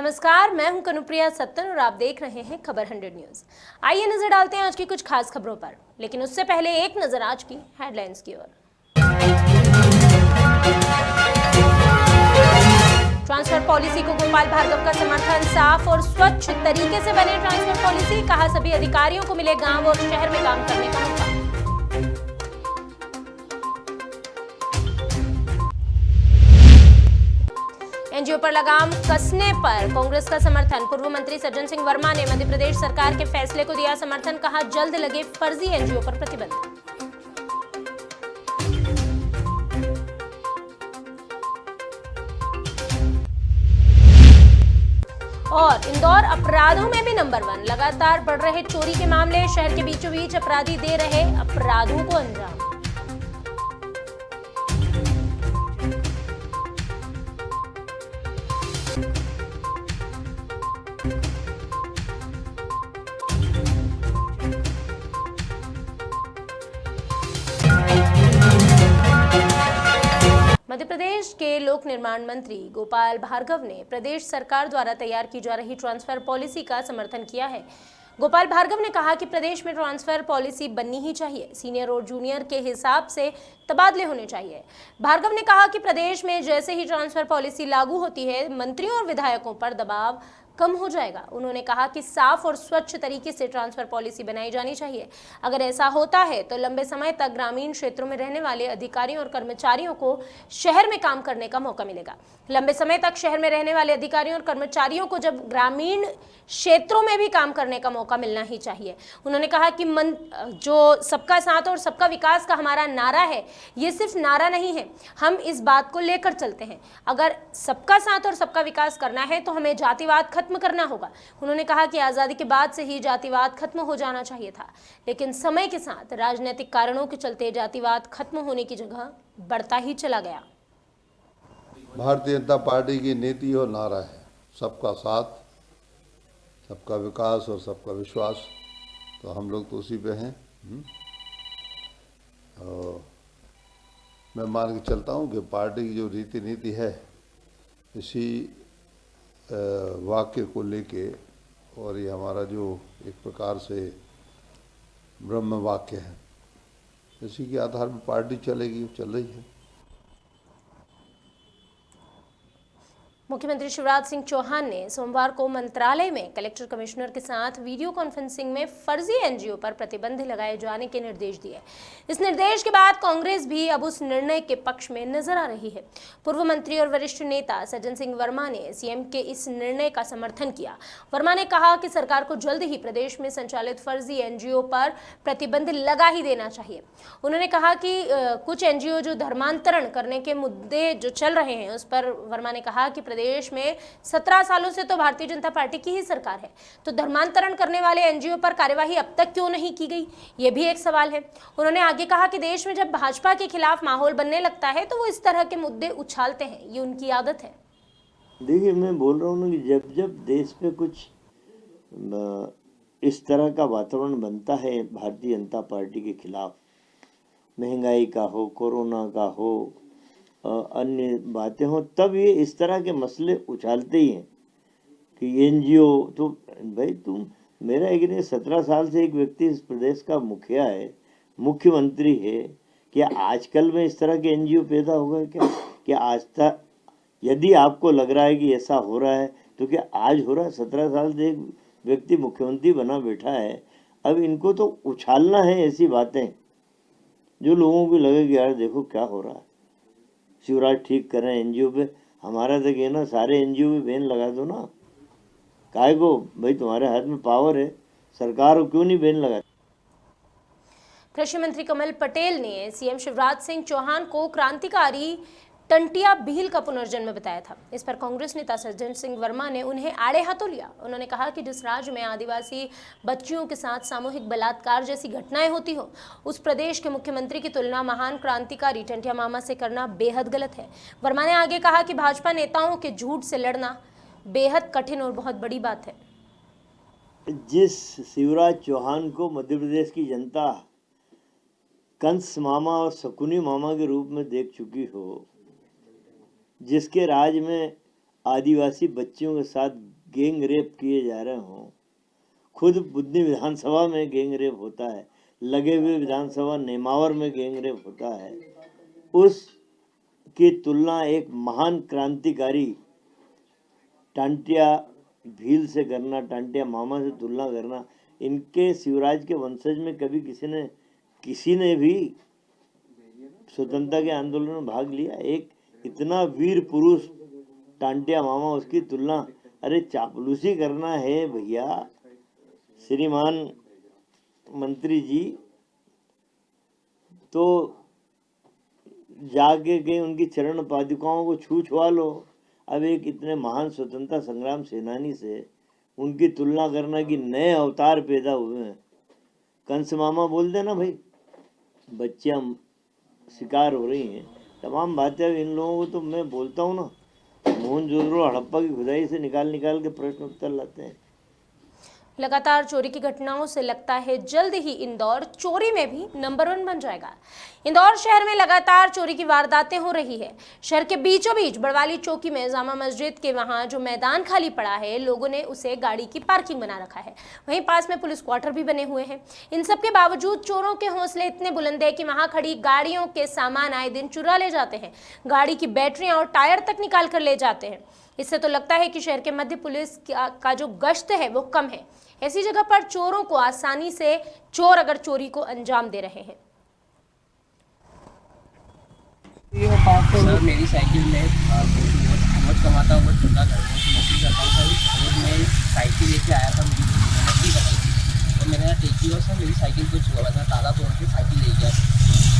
नमस्कार, मैं हूं कनुप्रिया सत्तन और आप देख रहे हैं खबर 100 न्यूज। आइए नजर डालते हैं आज की कुछ खास खबरों पर, लेकिन उससे पहले एक नजर आज की हेडलाइंस की ओर। ट्रांसफर पॉलिसी को गोपाल भार्गव का समर्थन। साफ और स्वच्छ तरीके से बने ट्रांसफर पॉलिसी, कहा सभी अधिकारियों को मिले गांव और शहर में काम करने का मौका। एनजीओ पर लगाम कसने पर कांग्रेस का समर्थन। पूर्व मंत्री सज्जन सिंह वर्मा ने मध्य प्रदेश सरकार के फैसले को दिया समर्थन, कहा जल्द लगे फर्जी एनजीओ पर प्रतिबंध। और इंदौर अपराधों में भी नंबर 1, लगातार बढ़ रहे चोरी के मामले, शहर के बीचों बीच अपराधी दे रहे अपराधों को अंजाम। मध्य प्रदेश के लोक निर्माण मंत्री गोपाल भार्गव ने प्रदेश सरकार द्वारा तैयार की जा रही ट्रांसफर पॉलिसी का समर्थन किया है। गोपाल भार्गव ने कहा कि प्रदेश में ट्रांसफर पॉलिसी बननी ही चाहिए, सीनियर और जूनियर के हिसाब से तबादले होने चाहिए। भार्गव ने कहा कि प्रदेश में जैसे ही ट्रांसफर पॉलिसी लागू होती है, मंत्रियों और विधायकों पर दबाव कम हो जाएगा। उन्होंने कहा कि साफ और स्वच्छ तरीके से ट्रांसफर पॉलिसी बनाई जानी चाहिए। अगर ऐसा होता है तो लंबे समय तक ग्रामीण क्षेत्रों में रहने वाले अधिकारियों और कर्मचारियों को शहर में काम करने का मौका मिलेगा। लंबे समय तक शहर में रहने वाले अधिकारियों और कर्मचारियों को जब ग्रामीण क्षेत्रों में भी काम करने का मौका मिलना ही चाहिए। उन्होंने कहा कि जो सबका साथ और सबका विकास का हमारा नारा है, ये सिर्फ नारा नहीं है, हम इस बात को लेकर चलते हैं। अगर सबका साथ और सबका विकास करना है तो हमें जातिवाद खत्म करना होगा। उन्होंने कहा कि आजादी के बाद से ही जातिवाद खत्म हो जाना चाहिए था, लेकिन समय के साथ राजनीतिक कारणों के चलते जातिवाद खत्म होने की जगह बढ़ता ही चला गया। भारतीय जनता पार्टी की नीति और नारा है सबका साथ, सबका विकास और सबका विश्वास। तो हम लोग तो उसी पे हैं। और मैं मान के चलता हूँ कि पार्टी की जो रीति नीति है, इसी वाक्य को लेके, और ये हमारा जो एक प्रकार से ब्रह्म वाक्य है, इसी के आधार पर पार्टी चलेगी, चल रही है। मुख्यमंत्री शिवराज सिंह चौहान ने सोमवार को मंत्रालय में कलेक्टर कमिश्नर के साथ वीडियो कॉन्फ्रेंसिंग में फर्जी एनजीओ पर प्रतिबंध लगाए जाने के निर्देश दिए। इस निर्देश के बाद कांग्रेस भी अब उस निर्णय के पक्ष में नजर आ रही है। पूर्व मंत्री और वरिष्ठ नेता सज्जन सिंह वर्मा ने सीएम के इस निर्णय का समर्थन किया। वर्मा ने कहा कि सरकार को जल्द ही प्रदेश में संचालित फर्जी एनजीओ पर प्रतिबंध लगा ही देना चाहिए। उन्होंने कहा कि कुछ एनजीओ जो धर्मांतरण करने के मुद्दे जो चल रहे हैं, उस पर वर्मा ने कहा कि प्रदेश में 17 सालों से तो भारतीय जनता पार्टी की ही सरकार है, तो धर्मांतरण करने वाले एनजीओ पर कार्यवाही अब तक क्यों नहीं की गई, ये भी एक सवाल है। उन्होंने आगे कहा कि देश में जब भाजपा के खिलाफ माहौल बनने लगता है तो वो इस तरह के मुद्दे उछालते हैं, ये उनकी आदत है। देखिए, मैं बोल रहा हूँ ना कि जब जब देश पे कुछ इस तरह का वातावरण बनता है भारतीय जनता पार्टी के खिलाफ, महंगाई का हो, कोरोना का हो, अन्य बातें हो, तब ये इस तरह के मसले उछालते ही हैं कि एनजीओ। तो भाई, तुम मेरा एक नहीं, 17 साल से एक व्यक्ति इस प्रदेश का मुखिया है, मुख्यमंत्री है। क्या आजकल में इस तरह के एनजीओ पैदा होगा क्या आज तक? यदि आपको लग रहा है कि ऐसा हो रहा है तो क्या आज हो रहा है? 17 साल से एक व्यक्ति मुख्यमंत्री बना बैठा है। अब इनको तो उछालना है ऐसी बातें जो लोगों को लगे कि यार देखो क्या हो रहा है, शिवराज ठीक कर रहे हैं एनजीओ पे। हमारा तो कहना, सारे एनजीओ पे बैन लगा दो ना, काहे को? भाई तुम्हारे हाथ में पावर है, सरकार को क्यों नहीं बैन लगा? कृषि मंत्री कमल पटेल ने सीएम शिवराज सिंह चौहान को क्रांतिकारी टंटिया भील का पुनर्जन्म बताया था। इस पर कांग्रेस नेता सज्जन सिंह वर्मा ने उन्हें आड़े हाथों लिया। उन्होंने कहा कि जिस राज्य में आदिवासी बच्चियों के साथ सामूहिक बलात्कार जैसी घटनाएं होती हो, उस प्रदेश के मुख्यमंत्री की तुलना महान क्रांतिकारी टंटिया मामा से करना बेहद गलत है। वर्मा ने आगे कहा कि भाजपा नेताओं के झूठ से लड़ना बेहद कठिन और बहुत बड़ी बात है। जिस शिवराज चौहान को मध्य प्रदेश की जनता कंस मामा और शकुनी मामा के रूप में देख चुकी हो, जिसके राज में आदिवासी बच्चियों के साथ गैंग रेप किए जा रहे हों, खुद बुद्धि विधानसभा में गैंग रेप होता है, लगे हुए विधानसभा नेमावर में गैंग रेप होता है, उस की तुलना एक महान क्रांतिकारी टांटिया भील से करना, टांटिया मामा से तुलना करना, इनके शिवराज के वंशज में कभी किसी ने भी स्वतंत्रता के आंदोलन में भाग लिया? एक इतना वीर पुरुष टांटिया मामा, उसकी तुलना, अरे चापलूसी करना है भैया। श्रीमान मंत्री जी, तो जाके के उनकी चरण पादुकाओं को छुआ लो। अब एक इतने महान स्वतंत्रता संग्राम सेनानी से उनकी तुलना करना कि नए अवतार पैदा हुए हैं। कंस मामा बोल देना भाई, बच्चियां शिकार हो रही हैं, तमाम बातें। इन लोगों को तो मैं बोलता हूँ ना, मोहनजोदड़ो हड़प्पा की खुदाई से निकाल के प्रश्न उत्तर लाते हैं। लगातार चोरी की घटनाओं से लगता है जल्द ही इंदौर चोरी में भी नंबर 1 बन जाएगा। इंदौर शहर में लगातार चोरी की वारदातें हो रही है। शहर के बीचों बीच बड़वाली चौकी में जामा मस्जिद के वहां जो मैदान खाली पड़ा है, लोगों ने उसे गाड़ी की पार्किंग बना रखा है। वहीं पास में पुलिस क्वार्टर भी बने हुए हैं। इन सब के बावजूद चोरों के हौसले इतने बुलंद है कि वहां खड़ी गाड़ियों के सामान आए दिन चुरा ले जाते हैं। गाड़ी की बैटरियां और टायर तक निकाल कर ले जाते हैं। इससे तो लगता है कि शहर के मध्य पुलिस का जो गश्त है वो कम है। ऐसी जगह पर चोरों को आसानी से चोर अगर चोरी को अंजाम दे रहे हैं। सर मेरी साइकिल में बहुत कमाता हूँ, बहुत धंधा करता हूँ, नौकरी करता हूँ सर। और मैं साइकिल लेके आया था, मेरी मेहनत भी करती थी, और मैंने यहाँ टेकी और सर मेरी साइकिल को छुआ था, ताला तोड़ के साइकिल ले गया।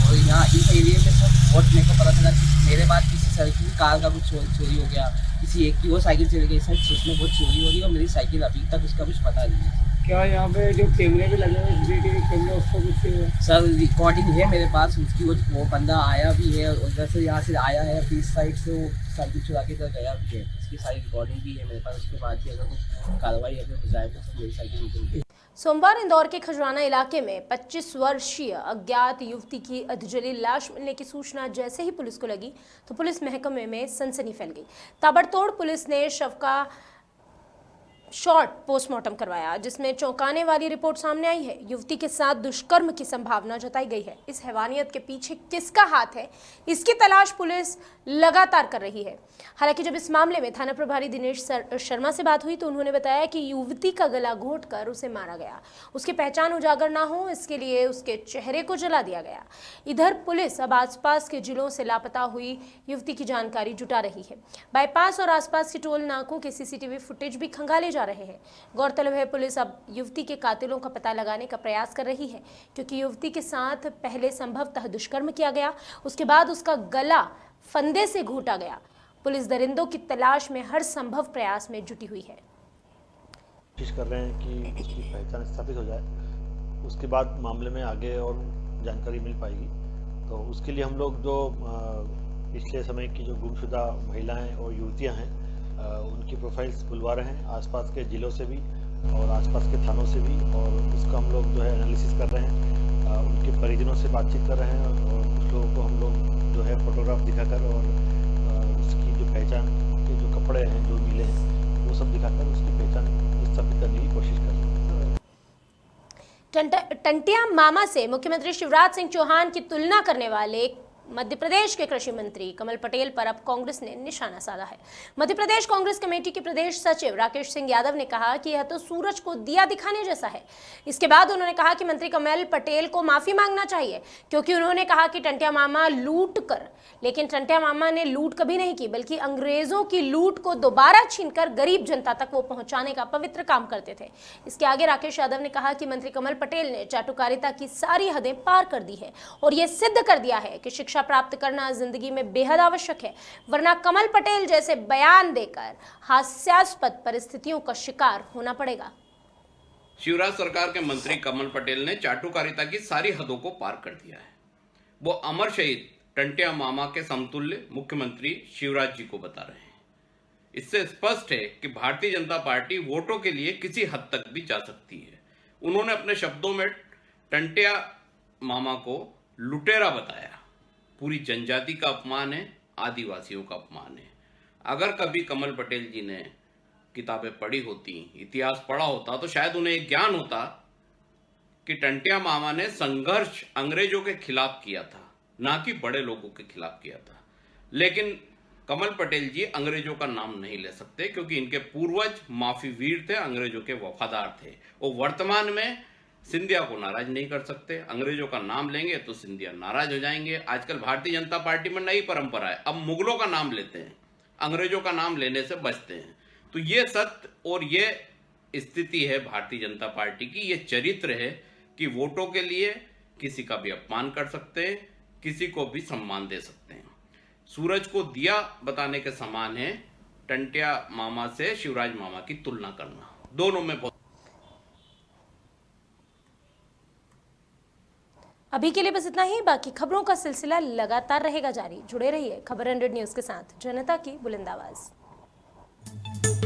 और यहाँ इस एरिया में सर बहुत मेरे को पता चला कि मेरे बाद किसी सर की कार का कुछ चोरी हो गया, किसी एक की वो साइकिल चली गई सर, उसमें बहुत चोरी हो रही है। और मेरी साइकिल अभी तक उसका कुछ पता नहीं है। क्या यहाँ पे जो कैमरे भी लगे हुए CCTV कैमरे, उसको कुछ सर रिकॉर्डिंग है मेरे पास उसकी, वो बंदा आया भी है, उधर से यहाँ से आया है, फिर इस साइड से वो साइकिल चुरा के इधर गया भी है, इसकी सारी रिकॉर्डिंग भी है मेरे पास। उसके बाद भी अगर कुछ कार्रवाई अगर हो जाए तो मेरी साइकिल निकल। सोमवार इंदौर के खजराना इलाके में 25 वर्षीय अज्ञात युवती की अधजली लाश मिलने की सूचना जैसे ही पुलिस को लगी तो पुलिस महकमे में सनसनी फैल गई। ताबड़तोड़ पुलिस ने शव का शॉर्ट पोस्टमार्टम करवाया, जिसमें चौंकाने वाली रिपोर्ट सामने आई है। युवती के साथ दुष्कर्म की संभावना जताई गई है। इस हैवानियत के पीछे किसका हाथ है, इसकी तलाश पुलिस लगातार कर रही है। हालांकि जब इस मामले में थाना प्रभारी दिनेश शर्मा से बात हुई तो उन्होंने बताया कि युवती का गला घोंटकर उसे मारा गया। उसकी पहचान उजागर ना हो इसके लिए उसके चेहरे को जला दिया गया। इधर पुलिस अब आसपास के जिलों से लापता हुई युवती की जानकारी जुटा रही है। बाईपास और आसपास के टोल नाकों के CCTV फुटेज भी खंगाले जा रहे हैं। गौरतलब है पुलिस अब युवती के कातिलों का पता लगाने का प्रयास कर रही है, क्योंकि युवती के साथ पहले संभवतः दुष्कर्म किया गया, उसके बाद उसका गला फंदे से घोंटा गया। पुलिस दरिंदों की तलाश में हर संभव प्रयास में जुटी हुई है। कोशिश कर रहे हैं कि उसकी पहचान स्थापित हो जाए, उसके बाद मामले में आगे और जानकारी मिल पाएगी। तो उसके लिए हम लोग जो पिछले समय की जो गुमशुदा महिलाएं और युवतियां हैं उनकी प्रोफाइल्स बुलवा रहे हैं, आसपास के जिलों से भी और आसपास के थानों से भी, और उसका हम लोग जो है एनालिसिस कर रहे हैं। उनके परिजनों से बातचीत कर रहे हैं और कुछ लोगों को हम लोग जो है फोटोग्राफ दिखाकर और उसकी जो पहचान के जो कपड़े हैं जो मिले हैं वो सब दिखाकर उसकी पहचान स्थापित करने की कोशिश कर रहे हैं। टंटिया मामा से मुख्यमंत्री शिवराज सिंह चौहान की तुलना करने वाले मध्य प्रदेश के कृषि मंत्री कमल पटेल पर अब कांग्रेस ने निशाना साधा है। मध्य प्रदेश कांग्रेस कमेटी के प्रदेश सचिव राकेश सिंह यादव ने कहा कि यह तो सूरज को दिया दिखाने जैसा है। इसके बाद उन्होंने कहा कि मंत्री कमल पटेल को माफी मांगना चाहिए, क्योंकि उन्होंने कहा कि टंटिया मामा लूट कर, लेकिन टंटिया मामा ने लूट कभी नहीं की, बल्कि अंग्रेजों की लूट को दोबारा छीनकर गरीब जनता तक वो पहुंचाने का पवित्र काम करते थे। इसके आगे राकेश यादव ने कहा कि मंत्री कमल पटेल ने चाटुकारिता की सारी हदें पार कर दी है और ये सिद्ध कर दिया है कि शिक्षा प्राप्त करना जिंदगी में बेहद आवश्यक है, वरना कमल पटेल जैसे बयान देकर हास्यास्पद परिस्थितियों का शिकार होना पड़ेगा। शिवराज सरकार के मंत्री कमल पटेल ने चाटुकारिता की सारी हदों को पार कर दिया है। वो अमर शहीद टंटिया मामा के समतुल्य मुख्यमंत्री शिवराज जी को बता रहे हैं। इससे स्पष्ट है कि भारतीय जनता पार्टी वोटों के लिए किसी हद तक भी जा सकती है। उन्होंने अपने शब्दों में टंटिया मामा को लुटेरा बताया। पूरी जनजाति का अपमान है, आदिवासियों का अपमान है। अगर कभी कमल पटेल जी ने किताबें पढ़ी होती, इतिहास पढ़ा होता, तो शायद उन्हें एक ज्ञान होता कि टंटिया मामा ने संघर्ष अंग्रेजों के खिलाफ किया था, ना कि बड़े लोगों के खिलाफ किया था। लेकिन कमल पटेल जी अंग्रेजों का नाम नहीं ले सकते, क्योंकि इनके पूर्वज माफी वीर थे, अंग्रेजों के वफादार थे। वो वर्तमान में सिंधिया को नाराज नहीं कर सकते। अंग्रेजों का नाम लेंगे तो सिंधिया नाराज हो जाएंगे। आजकल भारतीय जनता पार्टी में नई परंपरा है, अब मुगलों का नाम लेते हैं, अंग्रेजों का नाम लेने से बचते हैं। तो ये सत्य और ये स्थिति है भारतीय जनता पार्टी की, ये चरित्र है कि वोटों के लिए किसी का भी अपमान कर सकते हैं, किसी को भी सम्मान दे सकते हैं। सूरज को दिया बताने के समान है टंटिया मामा से शिवराज मामा की तुलना करना, दोनों में बहुत। अभी के लिए बस इतना ही। बाकी खबरों का सिलसिला लगातार रहेगा जारी। जुड़े रहिए खबर 100 न्यूज के साथ, जनता की बुलंद आवाज।